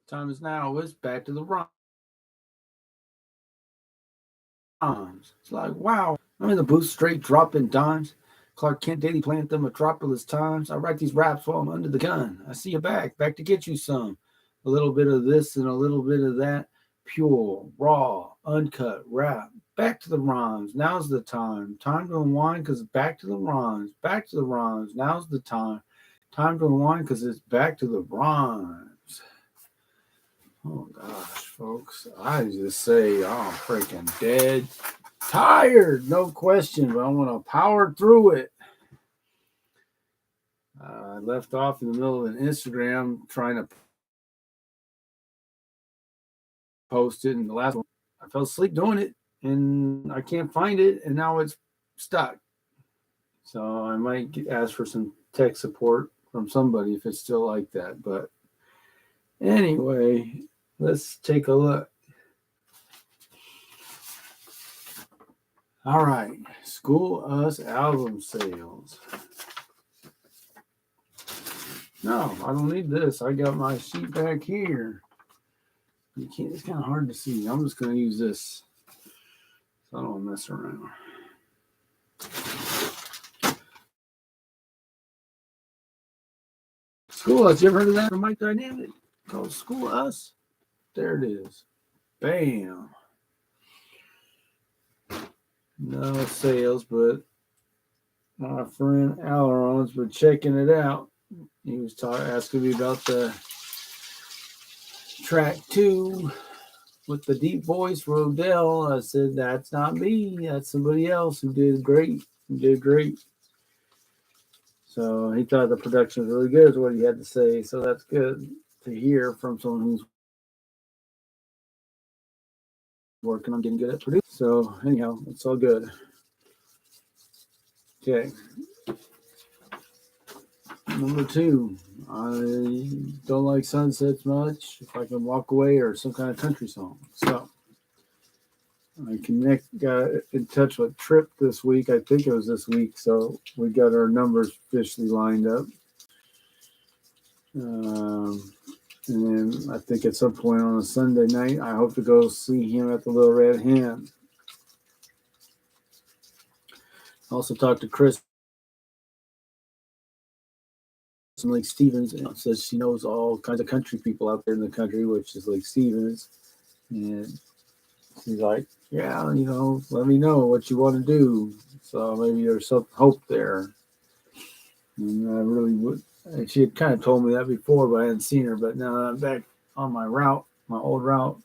Time is now. It's back to the rhymes. It's like, wow. I'm in the booth straight dropping dimes. Clark Kent Daily Planet, the Metropolis Times. I write these raps while I'm under the gun. I see you back to get you some. A little bit of this and a little bit of that. Pure, raw, uncut rap. Back to the rhymes. Now's the time. Time to unwind because back to the rhymes. Back to the rhymes. Now's the time. Time to unwind because it's back to the rhymes. Oh gosh, folks. I just say I'm freaking dead. Tired, no question, but I want to power through it. I left off in the middle of an Instagram trying to post it, and the last one I fell asleep doing it, and I can't find it, and now it's stuck. So I might ask for some tech support from somebody if it's still like that. But anyway, let's take a look. All right, School Us album sales. No, I don't need this. I got my sheet back here. You can't. It's kind of hard to see. I'm just going to use this, so I don't mess around. School Us. You ever heard of that from Mike Dynamic? Called School Us. There it is. Bam. No sales, but my friend Aileron's been checking it out. He was asking me about the track 2 with the deep voice, Rodell. I said, that's not me. That's somebody else who did great. So he thought the production was really good, is what he had to say. So that's good to hear from someone who's working on getting good at producing. So anyhow, it's all good. Okay. Number 2, I don't like sunsets much. If I can walk away, or some kind of country song. So I got in touch with Trip this week. I think it was this week. So we got our numbers officially lined up. And then I think at some point on a Sunday night, I hope to go see him at the Little Red Hen. I also talked to Chris from Lake Stevens, and says she knows all kinds of country people out there in the country, which is Lake Stevens. And she's like, yeah, let me know what you want to do. So maybe there's some hope there. And I really would. And she had kind of told me that before, but I hadn't seen her. But now that I'm back on my old route,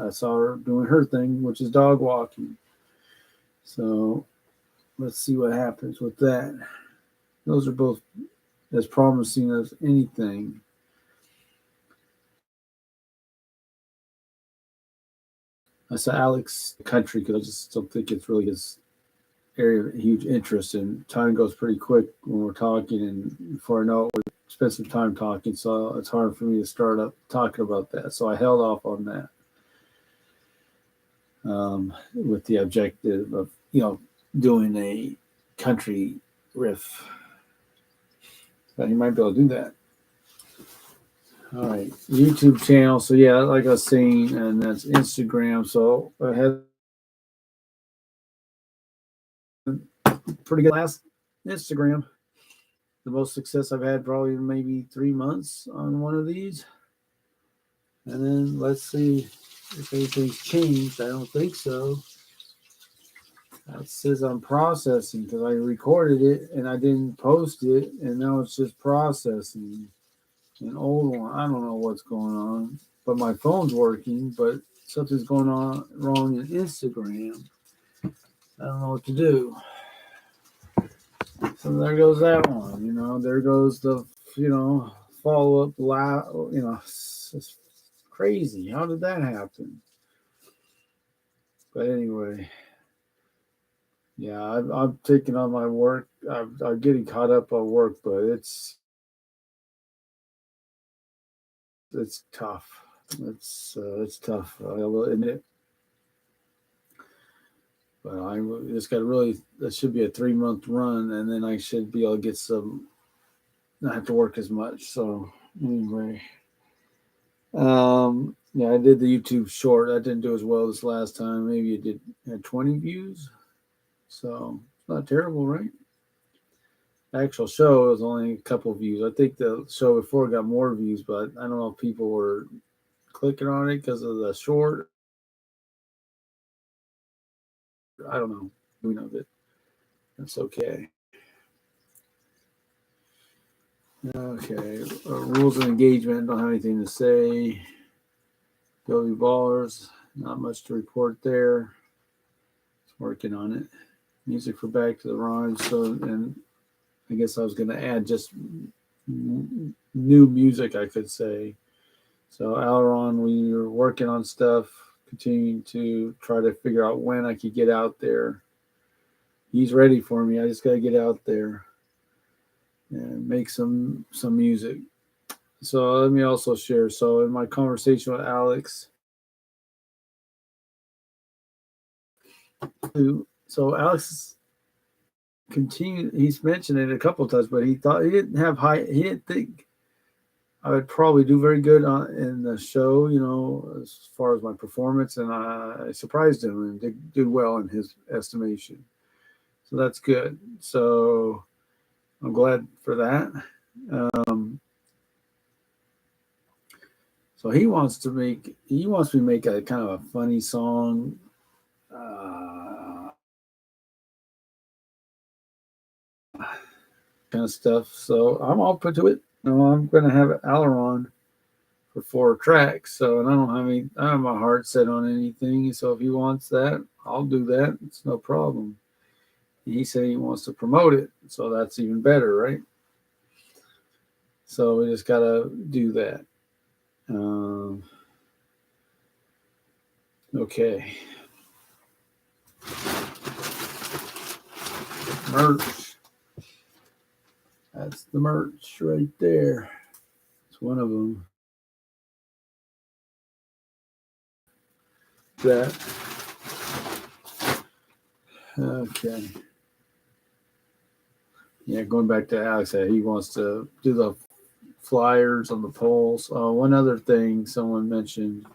I saw her doing her thing, which is dog walking. So let's see what happens with that. Those are both as promising as anything. I saw Alex Country because I just don't think it's really his area of huge interest, and time goes pretty quick when we're talking, and before I know it, we spend some time talking, so it's hard for me to start up talking about that. So I held off on that, with the objective of doing a country riff. But you might be able to do that. All right, YouTube channel. So yeah, like I was saying, and that's Instagram. So I had pretty good last Instagram. The most success I've had probably maybe 3 months on one of these. And then let's see if anything's changed. I don't think so. It says I'm processing because I recorded it and I didn't post it, and now it's just processing. An old one. I don't know what's going on, but my phone's working, but something's going on wrong in Instagram. I don't know what to do. So there goes that one. There goes the follow up. It's crazy. How did that happen? But anyway, yeah, I'm taking on my work. I'm getting caught up on work, but it's tough. It's tough. I will admit. But I just got that should be a 3-month run, and then I should be able to get not have to work as much. So anyway, Yeah, I did the YouTube short. I didn't do as well this last time. Maybe it had 20 views. So it's not terrible, right? The actual show was only a couple of views. I think the show before got more views, but I don't know if people were clicking on it because of the short. I don't know. We know that. That's okay. Okay. Rules of engagement. Don't have anything to say. Goby Ballers. Not much to report there. It's working on it. Music for Back to the Rhymes. So, and I guess I was going to add just new music, I could say. So, Aileron, we were working on stuff, continuing to try to figure out when I could get out there. He's ready for me. I just got to get out there and make some music. So let me also share. So in my conversation with Alex, so Alex continued. He's mentioned it a couple of times, but he thought he didn't have high. He didn't think I would probably do very good in the show. You know, as far as my performance, and I surprised him and did well in his estimation. So that's good. So I'm glad for that. Um, so he wants me to make a kind of a funny song. Kind of stuff. So I'm all put to it. No, I'm going to have Aileron for 4 tracks. So, and I don't have my heart set on anything. So if he wants that, I'll do that. It's no problem. He said he wants to promote it. So that's even better, right? So we just got to do that. Okay. Merch. That's the merch right there. It's one of them. That. Okay. Yeah, going back to Alex, he wants to do the flyers on the poles. One other thing someone mentioned,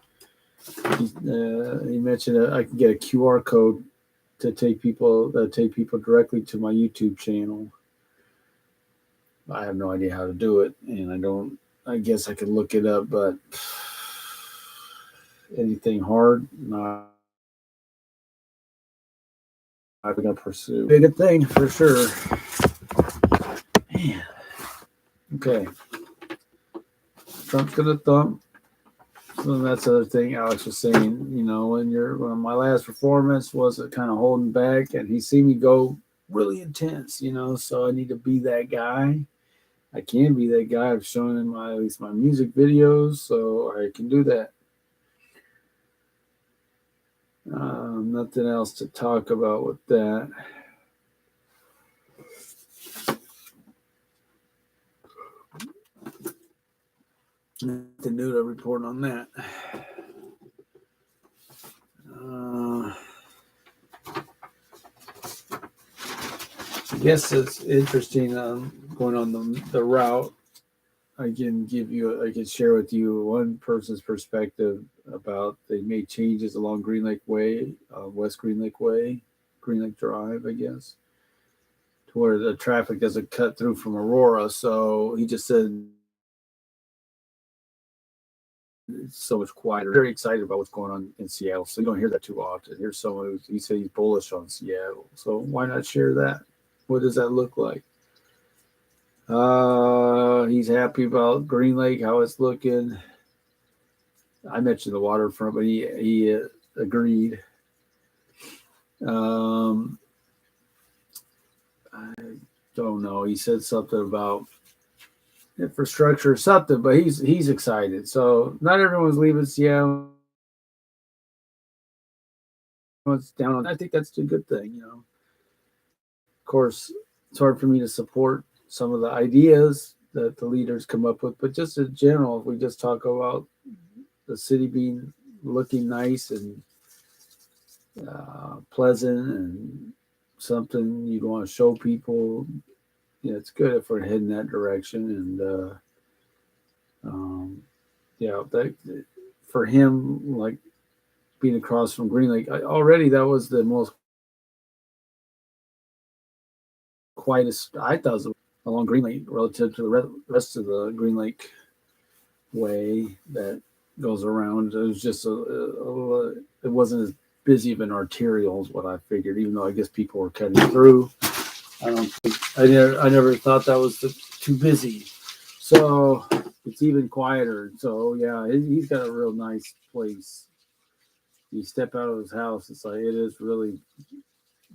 he mentioned I can get a QR code to take people directly to my YouTube channel. I have no idea how to do it, and I don't. I guess I could look it up, but anything hard, not I'm gonna pursue. Big a thing for sure. Man. Okay. Trump's gonna thump. So that's the other thing Alex was saying. You know, when my last performance was kind of holding back, and he seen me go really intense. You know, so I need to be that guy. I can be that guy. I've shown in at least my music videos, so I can do that. Nothing else to talk about with that. Nothing new to report on that. I guess it's interesting going on the route. I can share with you one person's perspective about they made changes along Green Lake Way, West Green Lake Way, Green Lake Drive, I guess, to where the traffic doesn't cut through from Aurora. So he just said it's so much quieter. Very excited about what's going on in Seattle. So you don't hear that too often. Here's someone he said he's bullish on Seattle. So why not share that? What does that look like? He's happy about Green Lake, how it's looking. I mentioned the waterfront, but he agreed. I don't know. He said something about infrastructure or something, but he's excited. So not everyone's leaving Seattle. It's down on. I think that's a good thing. You know, of course, it's hard for me to support some of the ideas that the leaders come up with, but just in general, if we just talk about the city being looking nice and pleasant and something you want to show people, it's good if we're heading that direction. And Yeah, that for him, like being across from Green Lake, already that was the most quietest I thought was along Green Lake relative to the rest of the Green Lake way that goes around. It was just it wasn't as busy of an arterial as what I figured, even though I guess people were cutting through. I don't think I never thought that was too busy. So it's even quieter. So yeah, he's got a real nice place. You step out of his house, it's like it is really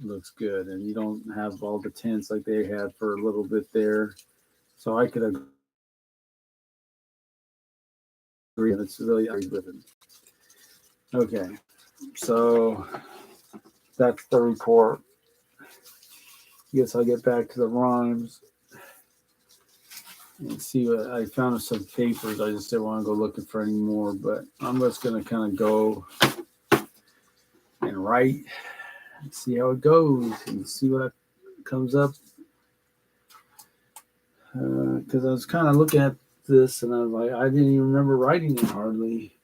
looks good, and you don't have all the tents like they had for a little bit there. So I could agree. It's really with him. Okay, so that's the report. Guess I'll get back to the rhymes and see what I found. Some papers. I just didn't want to go looking for any more, but I'm just gonna kind of go and write and see how it goes and see what comes up. Because I was kind of looking at this and I was like, I didn't even remember writing it hardly,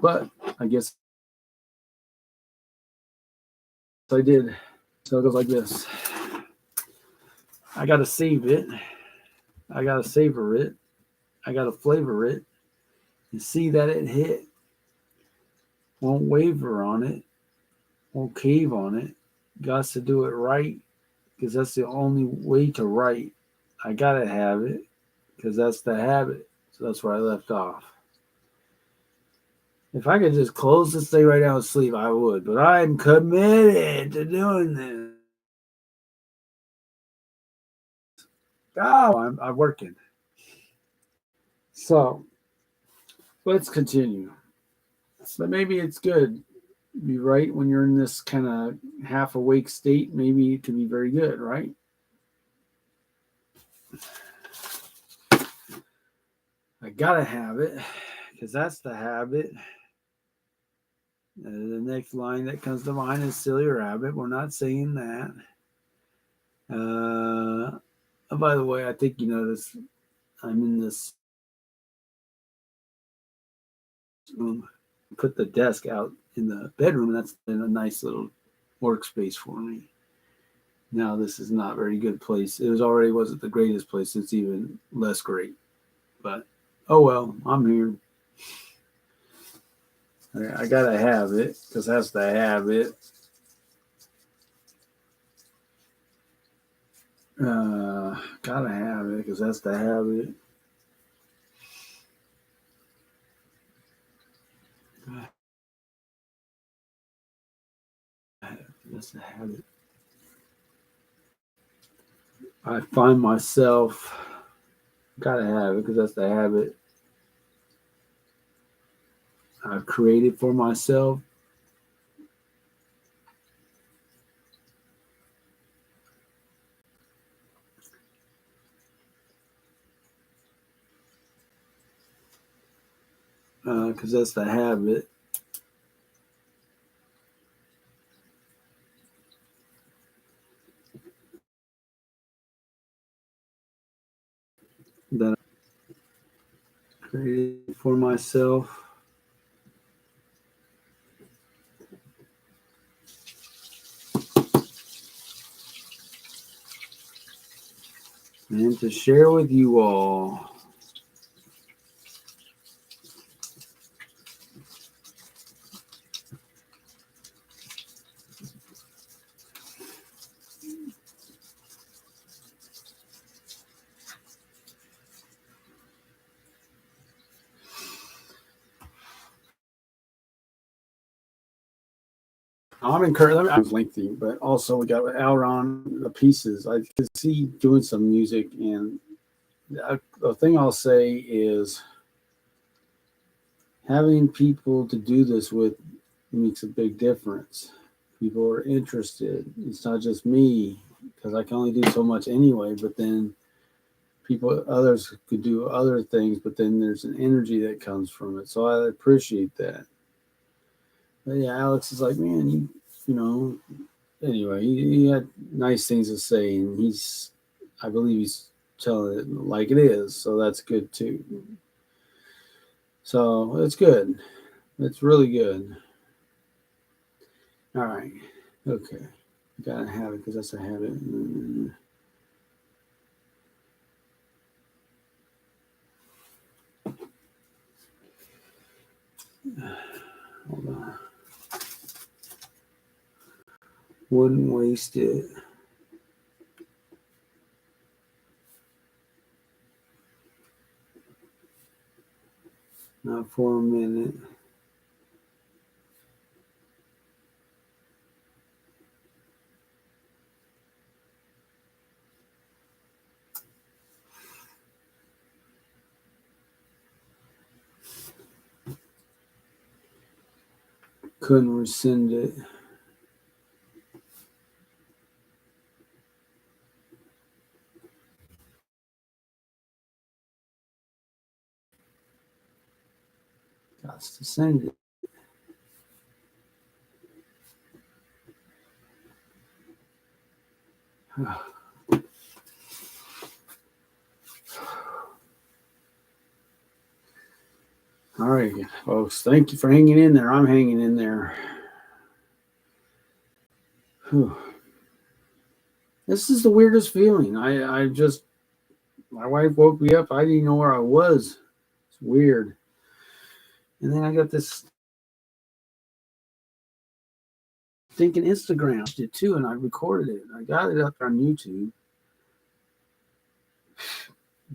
but I guess I did. So it goes like this. I gotta save it. I gotta savor it. I gotta flavor it and see that it hit. Won't waver on it. Won't cave on it. Got to do it right because that's the only way to write. I gotta have it because that's the habit. So that's where I left off. If I could just close this thing right now and sleep, I would. But I'm committed to doing this. Oh, I'm working. So let's continue. So maybe it's good. Be right when you're in this kind of half awake state. Maybe it can be very good, right? I gotta have it because that's the habit. The next line that comes to mind is silly rabbit. We're not saying that. Oh, by the way, I think you notice I'm in this room. Put the desk out in the bedroom. That's been a nice little workspace for me. Now this is not a very good place. It was already wasn't the greatest place. It's even less great. But oh well, I'm here. I gotta have it because that's the habit. Gotta have it because that's the habit. That's the habit. I find myself gotta have it because that's the habit I've created for myself. Because that's the habit. That I created for myself. And to share with you all. I'm encouraged. I was lengthy, but also we got Elron the pieces. I could see doing some music, and the thing I'll say is having people to do this with makes a big difference. People are interested. It's not just me because I can only do so much anyway. But then others could do other things. But then there's an energy that comes from it. So I appreciate that. But yeah, Alex is like, man, you know. Anyway, he had nice things to say, and I believe he's telling it like it is. So that's good too. So it's good. It's really good. All right. Okay. Gotta have it because that's a habit. Hold on. Wouldn't waste it. Not for a minute. Couldn't rescind it. Got to send it. All right, folks. Thank you for hanging in there. I'm hanging in there. Whew. This is the weirdest feeling. I just, my wife woke me up. I didn't know where I was. It's weird. And then I got this thinking Instagram it too, and I recorded it. I got it up on YouTube.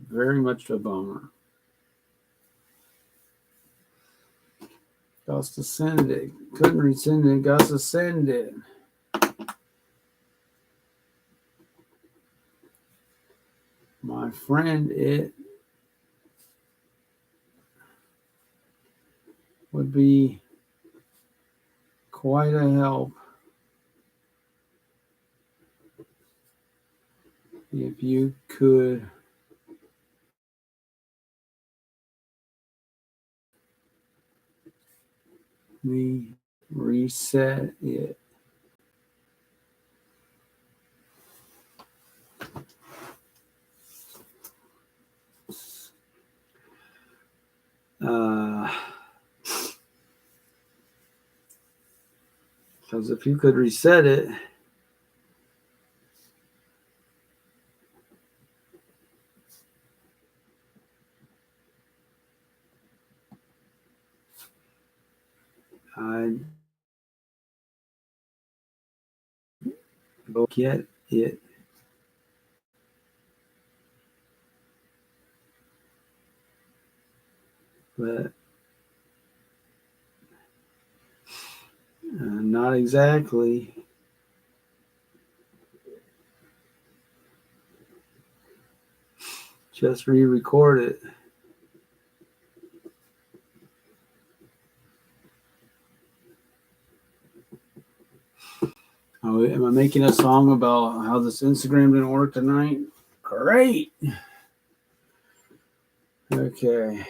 Very much a bummer. Got to send it. Couldn't resend it. Got to send it. My friend, it would be quite a help if you could reset it. Because if you could reset it, I'd go get it. But not exactly. Just re-record it. Oh, am I making a song about how this Instagram didn't work tonight? Great. Okay.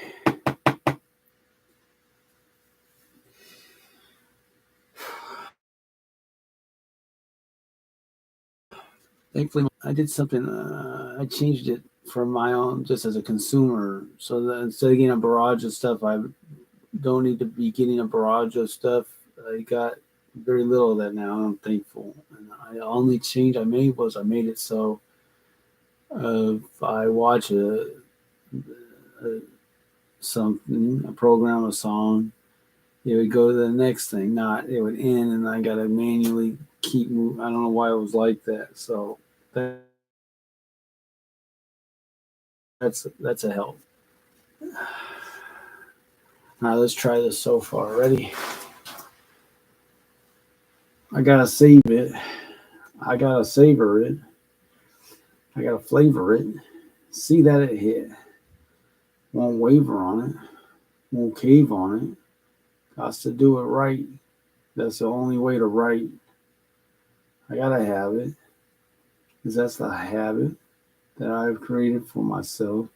Thankfully, I did something. I changed it for my own, just as a consumer, so that instead of getting a barrage of stuff, I don't need to be getting a barrage of stuff. I got very little of that now. I'm thankful. And the only change I made was I made it so if I watch a program, a song, it would go to the next thing. Not it would end, and I got to manually keep moving. I don't know why it was like that. So that's a help. All right, let's try this so far. Ready? I gotta save it. I gotta savor it. I gotta flavor it. See that it hit. Won't waver on it. Won't cave on it. Got to do it right. That's the only way to write. I gotta have it. Because that's the habit that I've created for myself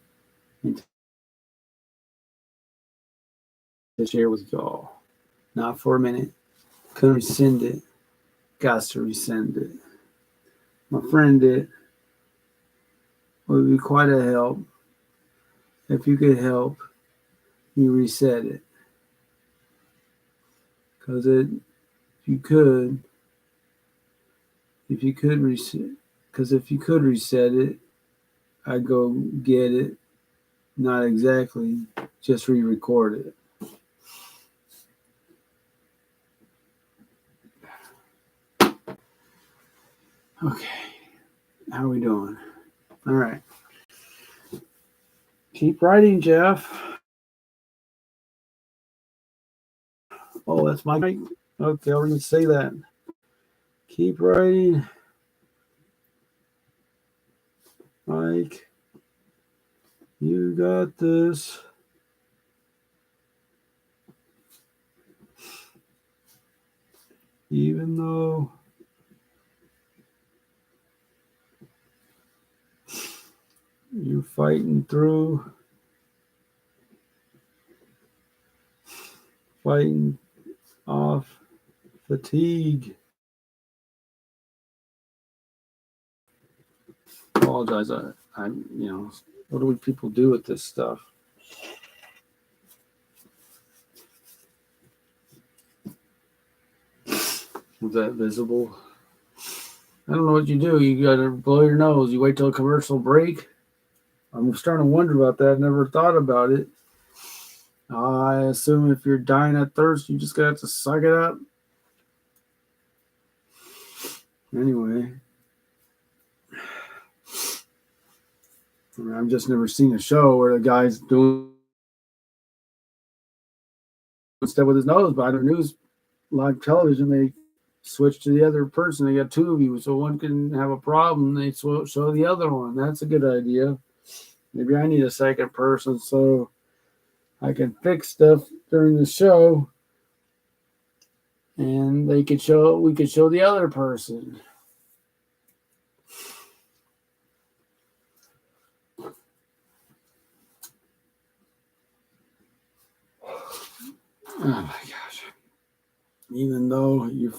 and to share with y'all. Not for a minute. Couldn't rescind it. Got to rescind it. My friend did. Would be quite a help if you could help you reset it. Because you could, if you could reset, because if you could reset it, I'd go get it. Not exactly, just re-record it. Okay, how are we doing? All right. Keep writing, Jeff. Oh, that's my mic. Okay, I'll even say that. Keep writing, Mike. You got this. Even though you're fighting off fatigue. Apologize. What do we people do with this stuff? Was that visible? I don't know what you do. You got to blow your nose. You wait till a commercial break. I'm starting to wonder about that. Never thought about it. I assume if you're dying of thirst, you just got to suck it up. Anyway, I've just never seen a show where the guy's doing stuff with his nose. But on news, live television, they switch to the other person. They got two of you, so one can have a problem. They show the other one. That's a good idea. Maybe I need a second person so I can fix stuff during the show, and we could show the other person. Oh my gosh! Even though you're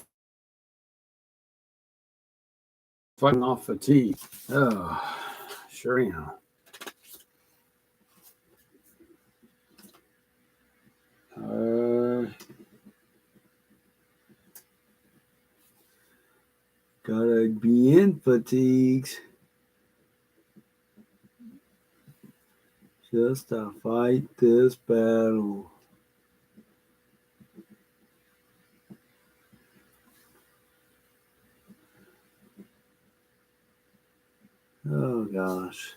fighting off fatigue, oh, sure am. Gotta be in fatigues just to fight this battle. Oh gosh.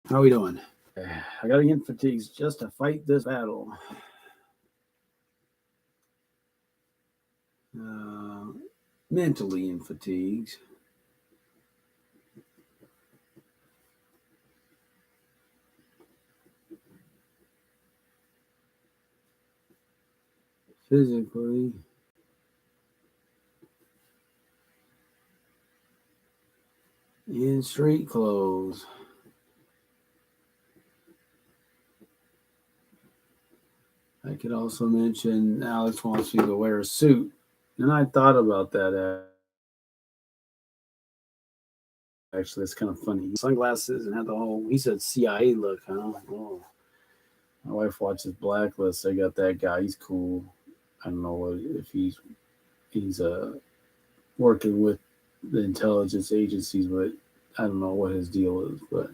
How are we doing? I gotta get fatigues just to fight this battle. Mentally in fatigues. Physically. In street clothes. I could also mention Alex wants me to wear a suit. And I thought about that actually. It's kind of funny. Sunglasses and had the whole, he said CIA look, huh? Oh. My wife watches Blacklist. I got that guy. He's cool. I don't know if he's working with the intelligence agencies, but I don't know what his deal is. But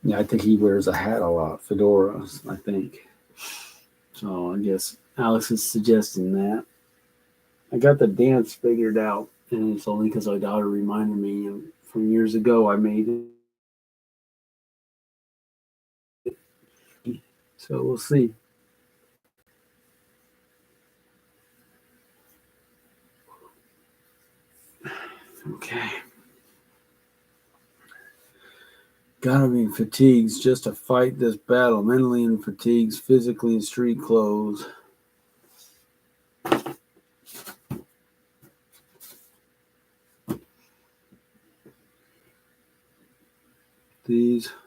yeah, I think he wears a hat a lot, fedoras, I think. So I guess Alex is suggesting that. I got the dance figured out, and it's only because my daughter reminded me from years ago I made it. So we'll see. Okay. Gotta be in fatigues just to fight this battle. Mentally in fatigues, physically in street clothes.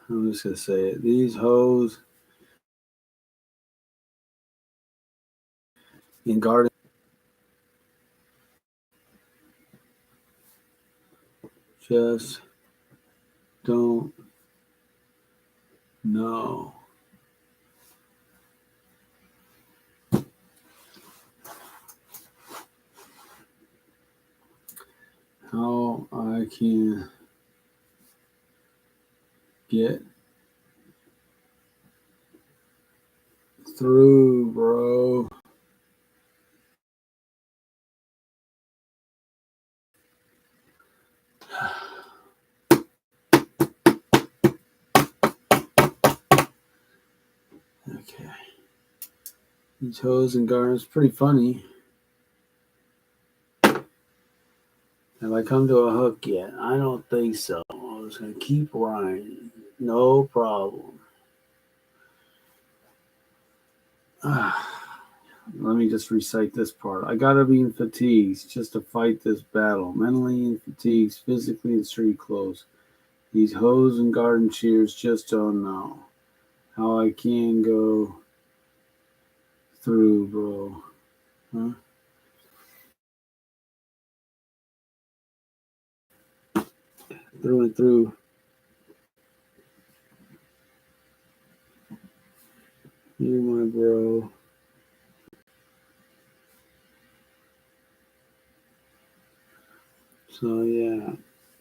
I'm just gonna say it. These hoes in garden just don't know how I can get through, bro. Okay. These hoes and gardens, pretty funny. Have I come to a hook yet? I don't think so. I'm just gonna keep writing. No problem. Let me just recite this part. I gotta be in fatigues just to fight this battle. Mentally in fatigues, physically in street clothes. These hoes and garden shears just don't know how I can go through, bro. Huh? Through and through. You, my bro. So yeah,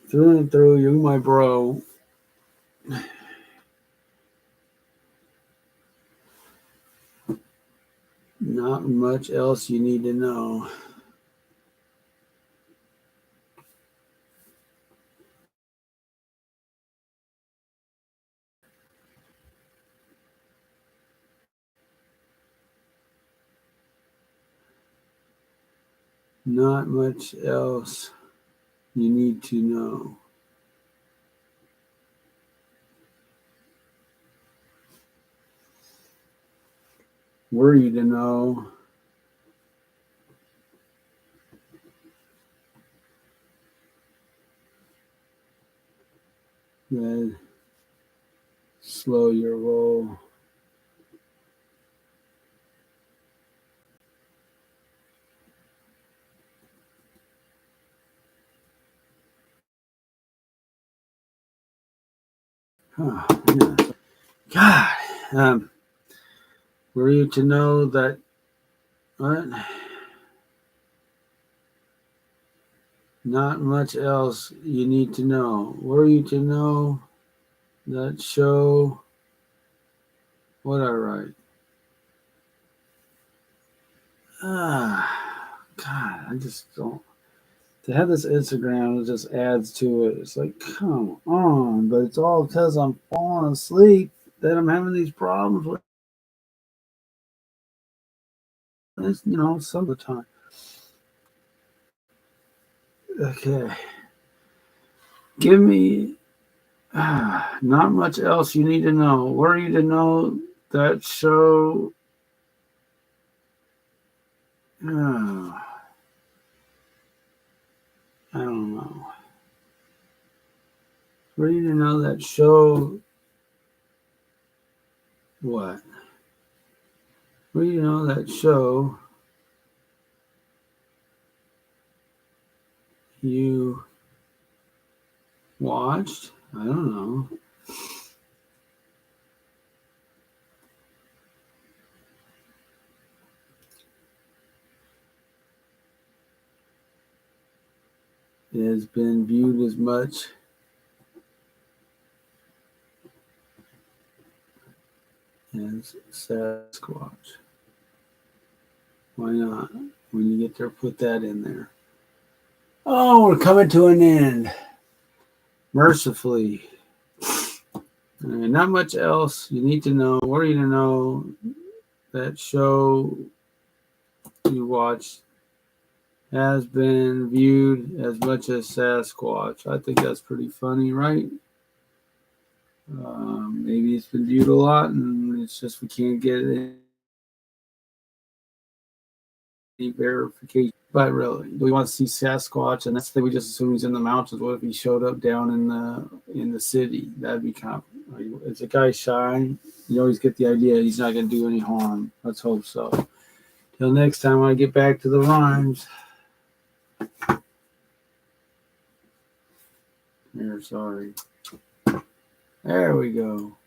through and through, you, my bro. Not much else you need to know. Not much else you need to know. Were you to know that slow your roll. Oh, yeah. God. Were you to know that what? Not much else you need to know. Were you to know that show what I write? God, I just don't. To have this Instagram, it just adds to it. It's like, come on, but it's all because I'm falling asleep that I'm having these problems with this, some of the time. Okay. Give me not much else you need to know. Were you to know that show? I don't know. Were you to know that show? What? Were you to know that show? You watched? I don't know. It has been viewed as much as Sasquatch. Why not? When you get there, put that in there. Oh, we're coming to an end. Mercifully. Not much else you need to know. Were you to know that show you watched has been viewed as much as Sasquatch? I think that's pretty funny, right? Maybe it's been viewed a lot, and it's just we can't get any verification. But really, do we want to see Sasquatch? And that's the thing. We just assume he's in the mountains. What if he showed up down in the city? That'd be kind of. Is a guy shy? You always get the idea he's not going to do any harm. Let's hope so. Till next time, I get back to the rhymes. Sorry. There we go.